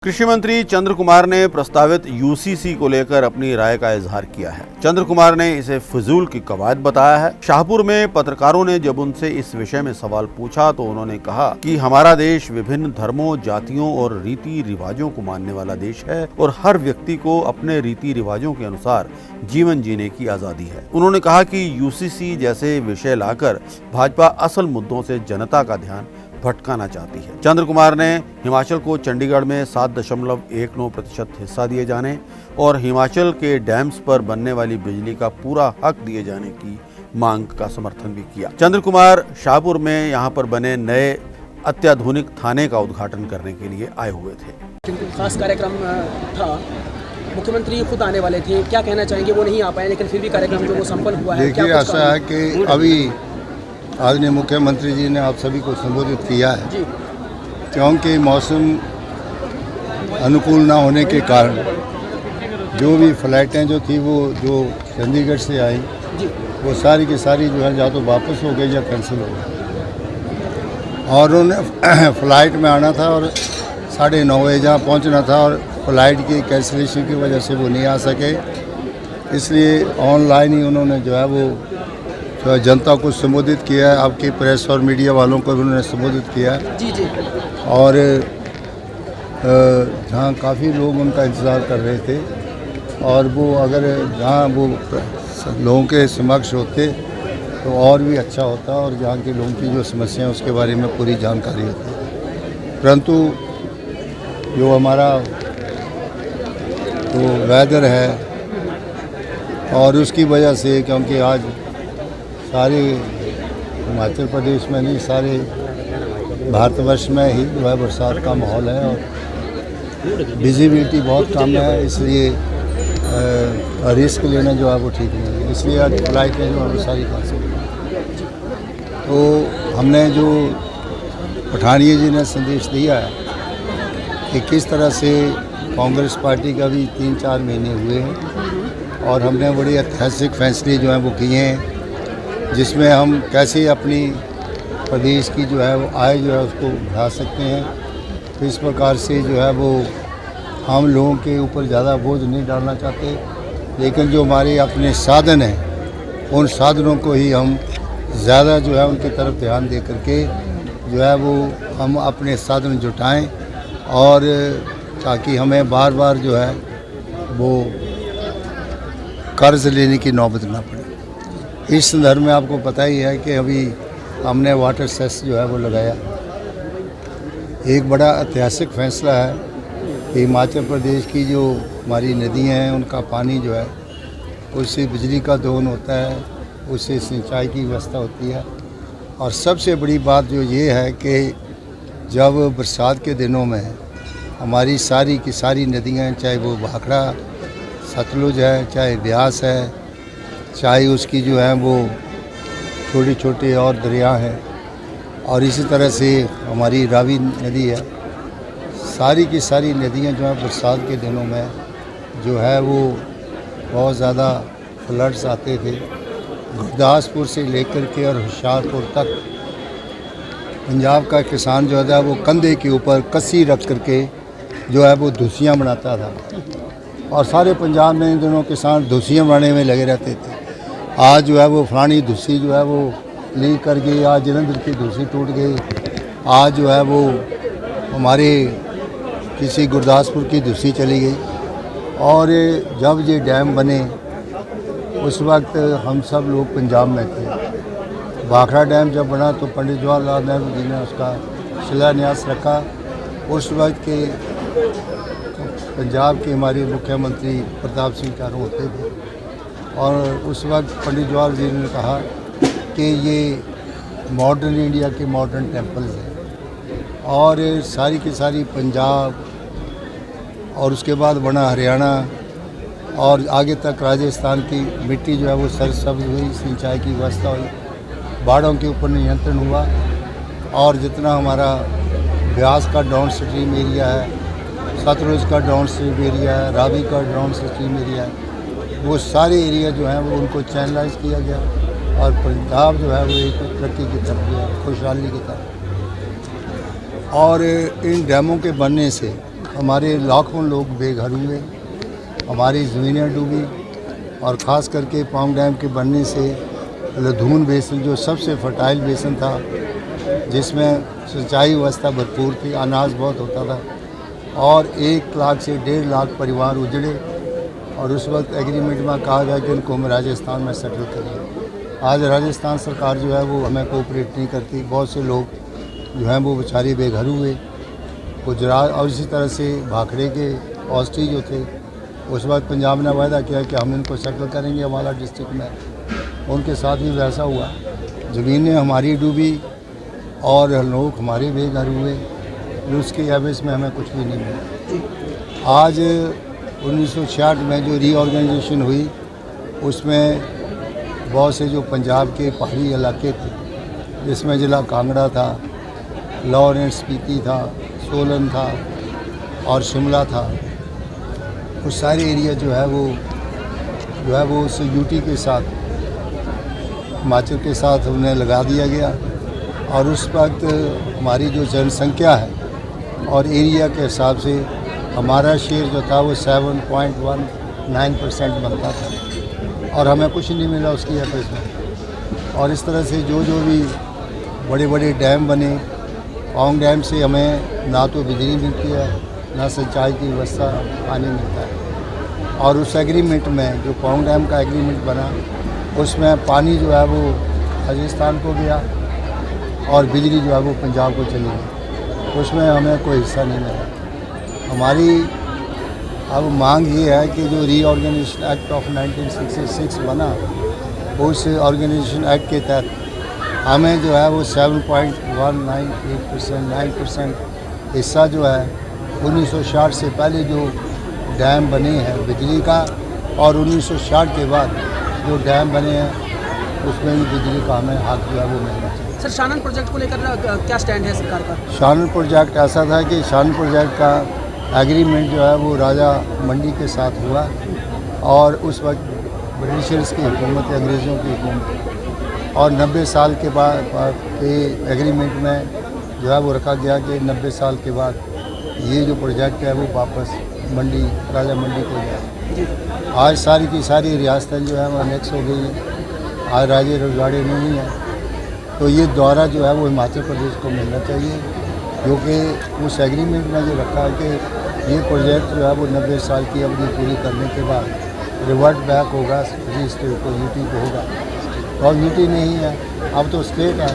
कृषि मंत्री चंद्र कुमार ने प्रस्तावित यूसीसी को लेकर अपनी राय का इजहार किया है। चंद्र कुमार ने इसे फिजूल की कवायद बताया है। शाहपुर में पत्रकारों ने जब उनसे इस विषय में सवाल पूछा तो उन्होंने कहा कि हमारा देश विभिन्न धर्मों, जातियों और रीति रिवाजों को मानने वाला देश है और हर व्यक्ति को अपने रीति रिवाजों के अनुसार जीवन जीने की आजादी है। उन्होंने कहा कि यूसीसी जैसे विषय लाकर भाजपा असल मुद्दों से जनता का ध्यान भटकाना चाहती है। चंद्र कुमार ने हिमाचल को चंडीगढ़ में 7.19% हिस्सा दिए जाने और हिमाचल के डैम्स पर बनने वाली बिजली का पूरा हक दिए जाने की मांग का समर्थन भी किया। चंद्र कुमार शाहपुर में यहां पर बने नए अत्याधुनिक थाने का उद्घाटन करने के लिए आए हुए थे। खास कार्यक्रम था, मुख्यमंत्री खुद आने वाले थे, क्या कहना चाहेंगे? वो नहीं आ पाए लेकिन फिर भी कार्यक्रम जो वो संपन्न हुआ है। देखिए, ऐसा है कि अभी आदरणीय मुख्यमंत्री जी ने आप सभी को संबोधित किया है, क्योंकि मौसम अनुकूल ना होने के कारण जो भी फ्लाइटें जो थी वो जो चंडीगढ़ से आई वो सारी की सारी जो है या तो वापस हो गई या कैंसिल हो गई। और उन्हें फ़्लाइट में आना था और 9:30 बजे जहाँ पहुँचना था और फ्लाइट की कैंसिलेशन की वजह से वो नहीं आ सके, इसलिए ऑनलाइन ही उन्होंने जो है वो जनता को संबोधित किया है। आपकी प्रेस और मीडिया वालों को भी उन्होंने संबोधित किया है। जी। और जहाँ काफ़ी लोग उनका इंतज़ार कर रहे थे और वो अगर जहाँ वो लोगों के समक्ष होते तो और भी अच्छा होता और जहाँ के लोगों की जो समस्या है उसके बारे में पूरी जानकारी होती। परंतु जो हमारा तो वेदर है और उसकी वजह से, क्योंकि आज सारे हिमाचल प्रदेश में नहीं सारे भारतवर्ष में ही जो है बरसात का माहौल है और विजिबिलिटी बहुत कम है, इसलिए रिस्क लेना जो है वो ठीक नहीं है, इसलिए आज फ्लाइटें जो है सारी कैंसिल। तो हमने जो पठानिया जी ने संदेश दिया है कि किस तरह से कांग्रेस पार्टी का भी 3-4 महीने हुए हैं और हमने बड़े ऐतिहासिक फैसले जो हैं वो किए हैं, जिसमें हम कैसे अपनी प्रदेश की जो है वो आय जो है उसको बढ़ा सकते हैं। तो इस प्रकार से जो है वो हम लोगों के ऊपर ज़्यादा बोझ नहीं डालना चाहते, लेकिन जो हमारे अपने साधन हैं उन साधनों को ही हम ज़्यादा जो है उनकी तरफ ध्यान दे करके जो है वो हम अपने साधन जुटाएं और ताकि हमें बार बार जो है वो कर्ज लेने की नौबत ना पड़े। इस संदर्भ में आपको पता ही है कि अभी हमने वाटर सेस जो है वो लगाया। एक बड़ा ऐतिहासिक फैसला है कि हिमाचल प्रदेश की जो हमारी नदियां हैं उनका पानी जो है उससे बिजली का दोहन होता है, उससे सिंचाई की व्यवस्था होती है। और सबसे बड़ी बात जो ये है कि जब बरसात के दिनों में हमारी सारी की सारी नदियाँ, चाहे वो भाखड़ा सतलुज है, चाहे ब्यास है, चाहे उसकी जो है वो छोटी छोटी और दरिया हैं और इसी तरह से हमारी रावी नदी है, सारी की सारी नदियां जो है बरसात के दिनों में जो है वो बहुत ज़्यादा फ्लड्स आते थे। गुरदासपुर से लेकर के और होशियारपुर तक पंजाब का किसान जो है वो कंधे के ऊपर कस्सी रख करके जो है वो धुसियाँ बनाता था और सारे पंजाब में इन दिनों किसान धुसियाँ बनाने में लगे रहते थे। आज जो है वो फलानी धुस्सी जो है वो लीक कर गई, आज जलंधर की धुस्सी टूट गई, आज जो है वो हमारे किसी गुरदासपुर की धुस्सी चली गई। और जब ये डैम बने उस वक्त हम सब लोग पंजाब में थे। भाखड़ा डैम जब बना तो पंडित जवाहरलाल नेहरू जी ने उसका शिलान्यास रखा। उस वक्त के पंजाब के हमारे मुख्यमंत्री प्रताप सिंह चारों होते थे और उस वक्त पंडित जवाहर जी ने कहा कि ये मॉडर्न इंडिया के मॉडर्न टेम्पल्स हैं और सारी की सारी पंजाब और उसके बाद बना हरियाणा और आगे तक राजस्थान की मिट्टी जो है वो सरसब्ज हुई, सिंचाई की व्यवस्था हुई, बाढ़ों के ऊपर नियंत्रण हुआ और जितना हमारा ब्यास का डाउन स्ट्रीम एरिया है, सतलुज का डाउन स्ट्रीम एरिया है, रावी का डाउन स्ट्रीम एरिया है, वो सारे एरिया जो हैं वो उनको चैनलाइज किया गया और पंजाब जो है वो एक तरक्की की तरफ गया, खुशहाली की तरफ। और इन डैमों के बनने से हमारे लाखों लोग बेघर हुए, हमारी ज़मीनें डूबी और ख़ास करके पौंग डैम के बनने से लधून बेसिन जो सबसे फर्टाइल बेसिन था, जिसमें सिंचाई व्यवस्था भरपूर थी, अनाज बहुत होता था और 1 लाख से 1.5 लाख परिवार उजड़े और उस वक्त एग्रीमेंट में कहा गया कि इनको हम राजस्थान में सेटल करेंगे। आज राजस्थान सरकार जो है वो हमें कोऑपरेट नहीं करती, बहुत से लोग जो हैं वो बेचारे बेघर हुए। गुजरात और इसी तरह से भाखड़े के ऑस्ट्री जो थे, उस वक्त पंजाब ने वायदा किया कि हम इनको सेटल करेंगे अम्बाला डिस्ट्रिक्ट में, उनके साथ भी वैसा हुआ। ज़मीनें हमारी डूबी और लोग हमारे बेघर हुए, उसके एवज में हमें कुछ भी नहीं मिला। आज 1966 में जो रीऑर्गेनाइजेशन हुई, उसमें बहुत से जो पंजाब के पहाड़ी इलाके थे, जिसमें ज़िला कांगड़ा था, लाहौर एंड स्पीति था, सोलन था और शिमला था, वो सारे एरिया जो है वो उस यूटी के साथ, हिमाचल के साथ उन्हें लगा दिया गया। और उस वक्त हमारी जो जनसंख्या है और एरिया के हिसाब से हमारा शेयर जो था वो 7.19% बनता था और हमें कुछ नहीं मिला उसकी एवरेज में। और इस तरह से जो भी बड़े बड़े डैम बने, पौंग डैम से हमें ना तो बिजली मिलती है, ना सिंचाई की व्यवस्था, पानी मिलता है। और उस एग्रीमेंट में जो पौंग डैम का एग्रीमेंट बना, उसमें पानी जो है वो राजस्थान को गया और बिजली जो है वो पंजाब को चली गई, उसमें हमें कोई हिस्सा नहीं मिला। हमारी अब मांग ये है कि जो रीऑर्गेनाइजेशन एक्ट ऑफ 1966 बना, उस ऑर्गेनाइजेशन एक्ट के तहत हमें जो है वो 7.198% हिस्सा जो है 1960 से पहले जो डैम बने हैं बिजली का और 1960 के बाद जो डैम बने हैं उसमें भी बिजली का हमें हक जो है वो मिलना चाहिए। सर, शानन प्रोजेक्ट को लेकर क्या स्टैंड है सरकार का? शानन प्रोजेक्ट ऐसा था कि शानन प्रोजेक्ट का एग्रीमेंट जो है वो राजा मंडी के साथ हुआ और उस वक्त ब्रिटिशर्स की हुकूमत, अंग्रेज़ों की हुकूमत, और 90 साल के बाद के एग्रीमेंट में जो है वो रखा गया कि 90 साल के बाद ये जो प्रोजेक्ट है वो वापस मंडी, राजा मंडी को जाए। आज सारी की सारी रियासतें जो है वो अनेक्स हो गई हैं, आज राजे रजवाड़े नहीं हैं, तो ये दौरा जो है वो हिमाचल प्रदेश को मिलना चाहिए, क्योंकि उस एग्रीमेंट में जो रखा है कि ये प्रोजेक्ट जो है वो 90 साल की अवधि पूरी करने के बाद रिवर्ट बैक होगा स्टेट को, यूटी को होगा, और यूटी नहीं है, अब तो स्टेट है।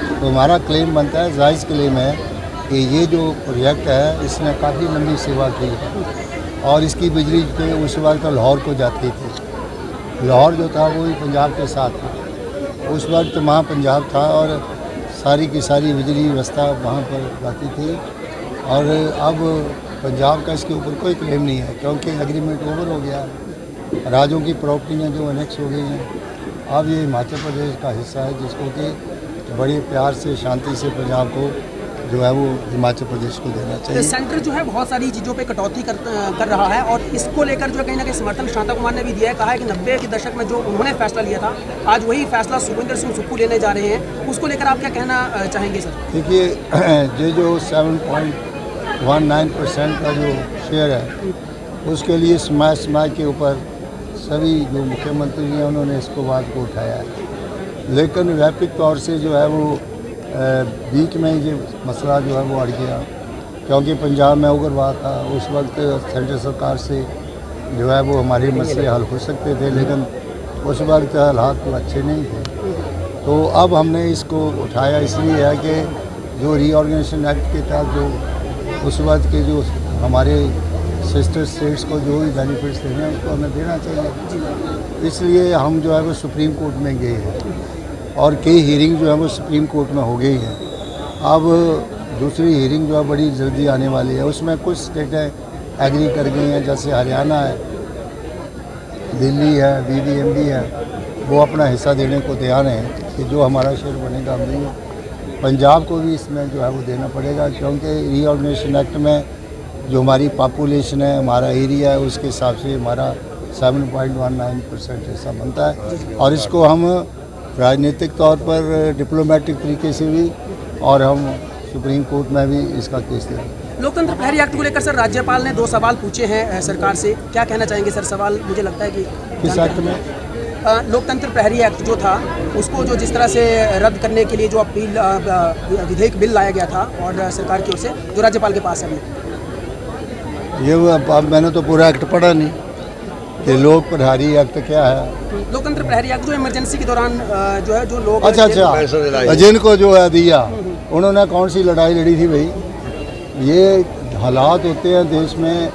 तो हमारा क्लेम बनता है, जायज़ क्लेम है कि ये जो प्रोजेक्ट है इसने काफ़ी लंबी सेवा की है और इसकी बिजली के उस वक्त लाहौर को जाती थी। लाहौर जो था वो ही पंजाब के साथ था, उस वक्त वहाँ पंजाब था और सारी की सारी बिजली व्यवस्था वहाँ पर जाती थी। और अब पंजाब का इसके ऊपर कोई क्लेम नहीं है, क्योंकि एग्रीमेंट ओवर हो गया, राज्यों की प्रॉपर्टियाँ जो अनेक्स हो गई हैं। अब ये हिमाचल प्रदेश का हिस्सा है, जिसको कि बड़े प्यार से, शांति से पंजाब को जो है वो हिमाचल प्रदेश को देना चाहिए। सेंटर जो है बहुत सारी चीज़ों पे कटौती कर रहा है और इसको लेकर जो कहीं ना कहीं समर्थन शांता कुमार ने भी दिया है। कहा है कि 90 के दशक में जो उन्होंने फैसला लिया था, आज वही फैसला सुखविंदर सिंह सुक्खू लेने जा रहे हैं, उसको लेकर आप क्या कहना चाहेंगे सर? देखिए, ये जो 7.19% का जो शेयर है, उसके लिए समय के ऊपर सभी जो मुख्यमंत्री हैं उन्होंने इसको बात को उठाया है, लेकिन व्यापक तौर से जो है वो बीच में ये मसला जो है वो अड़ गया, क्योंकि पंजाब में उग्रवाद था। उस वक्त सेंट्रल सरकार से जो है वो हमारे मसले हल हो सकते थे, लेकिन उस वक्त हालात तो अच्छे नहीं थे। तो अब हमने इसको उठाया इसलिए है कि जो रीऑर्गेनाइजेशन एक्ट के तहत जो उस वक्त के जो हमारे सिस्टर स्टेट्स को जो भी बेनिफिट्स देने हैं उसको हमें देना चाहिए। इसलिए हम जो है वो सुप्रीम कोर्ट में गए हैं और कई हीयरिंग जो है वो सुप्रीम कोर्ट में हो गई है। अब दूसरी हीयरिंग जो है बड़ी जल्दी आने वाली है, उसमें कुछ स्टेटें एग्री कर गई हैं, जैसे हरियाणा है, दिल्ली है, BBMP है, वो अपना हिस्सा देने को तैयार हैं कि जो हमारा शेयर बनेगा हम देंगे। पंजाब को भी इसमें जो है वो देना पड़ेगा, क्योंकि रीऑर्गेनाइजेशन एक्ट में जो हमारी पॉपुलेशन है, हमारा एरिया है, उसके हिसाब से हमारा 7.19% हिस्सा बनता है। और इसको हम राजनीतिक तौर पर डिप्लोमेटिक तरीके से भी और हम सुप्रीम कोर्ट में भी इसका केस देंगे। लोकतंत्र प्रहरी एक्ट को लेकर सर राज्यपाल ने 2 सवाल पूछे हैं सरकार से, क्या कहना चाहेंगे सर? सवाल मुझे लगता है कि किस एक्ट में? लोकतंत्र प्रहरी एक्ट जो था उसको जो जिस तरह से रद्द करने के लिए जो अपील विधेयक बिल लाया गया था और सरकार की ओर से जो राज्यपाल के पास है अभी, ये अब मैंने तो पूरा एक्ट पढ़ा नहीं कि लोक प्रहरी एक्ट क्या है। लोकतंत्र प्रहरी एक्ट जो इमरजेंसी के दौरान जो है जो लोग अच्छा जिनको जो है दिया उन्होंने कौन सी लड़ाई लड़ी थी भाई? ये हालात होते हैं देश में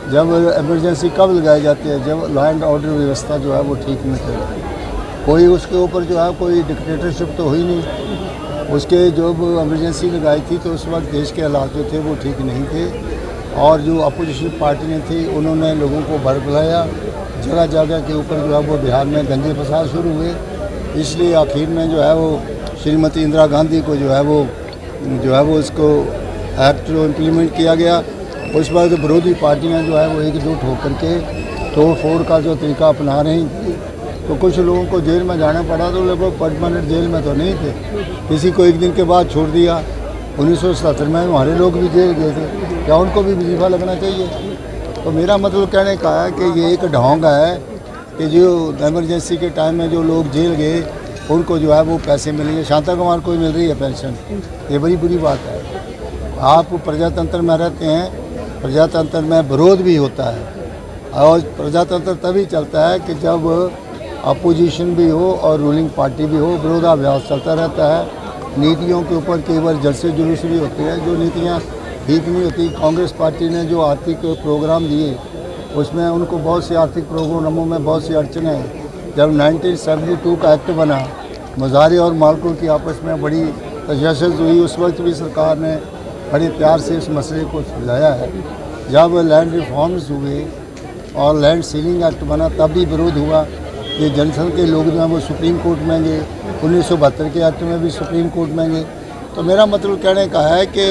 जब इमरजेंसी कब लगाई जाती है, जब लॉ एंड ऑर्डर व्यवस्था जो है वो ठीक नहीं चलती। कोई उसके ऊपर जो है कोई डिक्टेटरशिप तो हुई नहीं, उसके जब इमरजेंसी लगाई थी तो उस वक्त देश के हालात जो थे वो ठीक नहीं थे और जो अपोजिशन पार्टी ने थी उन्होंने लोगों को भड़काया, जगह जगह के ऊपर जो है वो बिहार में दंगे फसाद शुरू हुए। इसलिए आखिर में जो है वो श्रीमती इंदिरा गांधी को जो है वो इसको एक्ट जो इम्प्लीमेंट किया गया। उस बाद विरोधी पार्टियां जो है वो एकजुट होकर के तोड़ फोड़ का जो तरीका अपना रही थी, तो कुछ लोगों को जेल में जाना पड़ा, तो लोग परमानेंट जेल में तो नहीं थे, किसी को एक दिन के बाद छोड़ दिया। 1977 में हमारे लोग भी जेल गए थे, क्या उनको भी वजीफा लगना चाहिए? तो मेरा मतलब कहने का है कि ये एक ढोंग है कि जो इमरजेंसी के टाइम में जो लोग जेल गए उनको जो है वो पैसे मिलेंगे। शांता कुमार को मिल रही है पेंशन, ये बड़ी बुरी बात है। आप प्रजातंत्र में रहते हैं, प्रजातंत्र में विरोध भी होता है और प्रजातंत्र तभी चलता है कि जब अपोजिशन भी हो और रूलिंग पार्टी भी हो, विरोधाभास चलता रहता है। नीतियों के ऊपर कई बार जलसे जुलूस भी होते हैं, जो नीतियाँ ठीक नहीं होती। कांग्रेस पार्टी ने जो आर्थिक प्रोग्राम दिए उसमें उनको बहुत से आर्थिक प्रोग्रामों में बहुत सी अड़चनें हैं। जब 1972 का एक्ट बना, मुजाहिरे और मालिकों की आपस में बड़ी तशद्दुद हुई, उस वक्त भी सरकार ने बड़े प्यार से इस मसले को सुलझाया है। जब लैंड रिफॉर्म्स हुए और लैंड सीलिंग एक्ट बना तब भी विरोध हुआ। ये जनसंघ के लोग जो हैं वो सुप्रीम कोर्ट में गए, 1972 के एक्ट में भी सुप्रीम कोर्ट में गए। तो मेरा मतलब कहने का है कि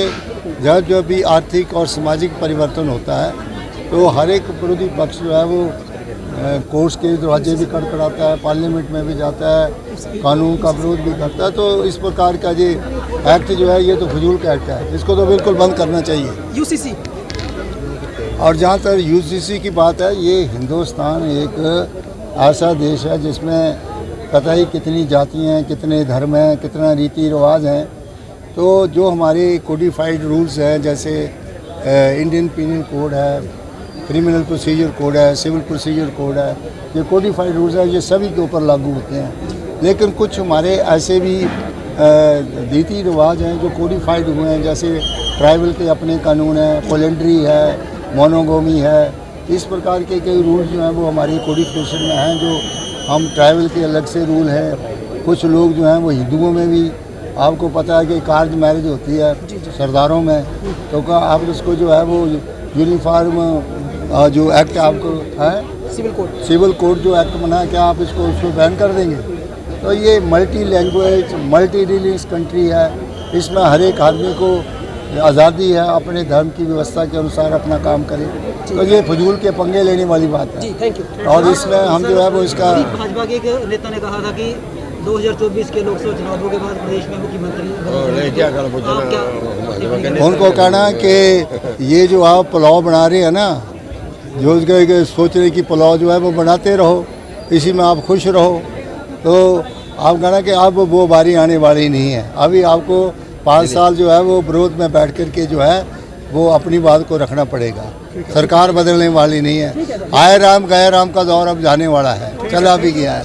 जब भी आर्थिक और सामाजिक परिवर्तन होता है तो हर एक विरोधी पक्ष जो है वो कोर्ट्स के दरवाजे भी खड़खड़ाता है, पार्लियामेंट में भी जाता है, कानून का विरोध भी करता है। तो इस प्रकार का ये एक्ट जो है ये तो फजूल का एक्ट है, इसको तो बिल्कुल बंद करना चाहिए। यूसीसी और जहाँ तक यूसीसी की बात है, ये हिंदुस्तान एक ऐसा देश है जिसमें पता ही कितनी जातियाँ हैं, कितने धर्म हैं, कितना रीति रिवाज हैं। तो जो हमारे कोडिफाइड रूल्स हैं, जैसे इंडियन पीनल कोड है, क्रिमिनल प्रोसीजर कोड है, सिविल प्रोसीजर कोड है, ये कोडिफाइड रूल्स हैं, ये सभी के ऊपर लागू होते हैं। लेकिन कुछ हमारे ऐसे भी रीति रिवाज हैं जो कोडिफाइड हुए हैं, जैसे ट्राइबल के अपने कानून हैं, पोलेंड्री है, मोनोगोमी है। इस प्रकार के कई रूल्स जो हैं वो हमारी कोडिफिकेशन में हैं, जो हम ट्राइबल के अलग से रूल हैं। कुछ लोग जो हैं वो हिंदुओं में भी, आपको पता है कि कार्ड मैरिज होती है सरदारों में, तो क्या आप इसको जो है वो यूनिफॉर्म जो एक्ट आपको है सिविल कोड जो एक्ट बना है, क्या आप इसको बैन कर देंगे? तो ये multi language multi religious country है, इसमें हर एक आदमी को आज़ादी है अपने धर्म की व्यवस्था के अनुसार अपना काम करे। तो ये फजूल के पंगे लेने वाली बात है। Thank you. और इसमें हम जो है वो इसका भाजपा के एक नेता ने कहा था कि 2024 के लोकसभा चुनावों के बाद प्रदेश में मुख्यमंत्री उनको कहना कि ये जो आप पुलाव बना रहे हैं ना, जो सोच रहे कि पुलाव जो है वो बनाते रहो, इसी में आप खुश रहो, तो आप कहना कि अब वो बारी आने वाली नहीं है। अभी आपको 5 साल जो है वो विरोध में बैठ कर के जो है वो अपनी बात को रखना पड़ेगा। सरकार बदलने वाली नहीं है। आए राम गए राम का दौर अब जाने वाला है, चला भी गया है।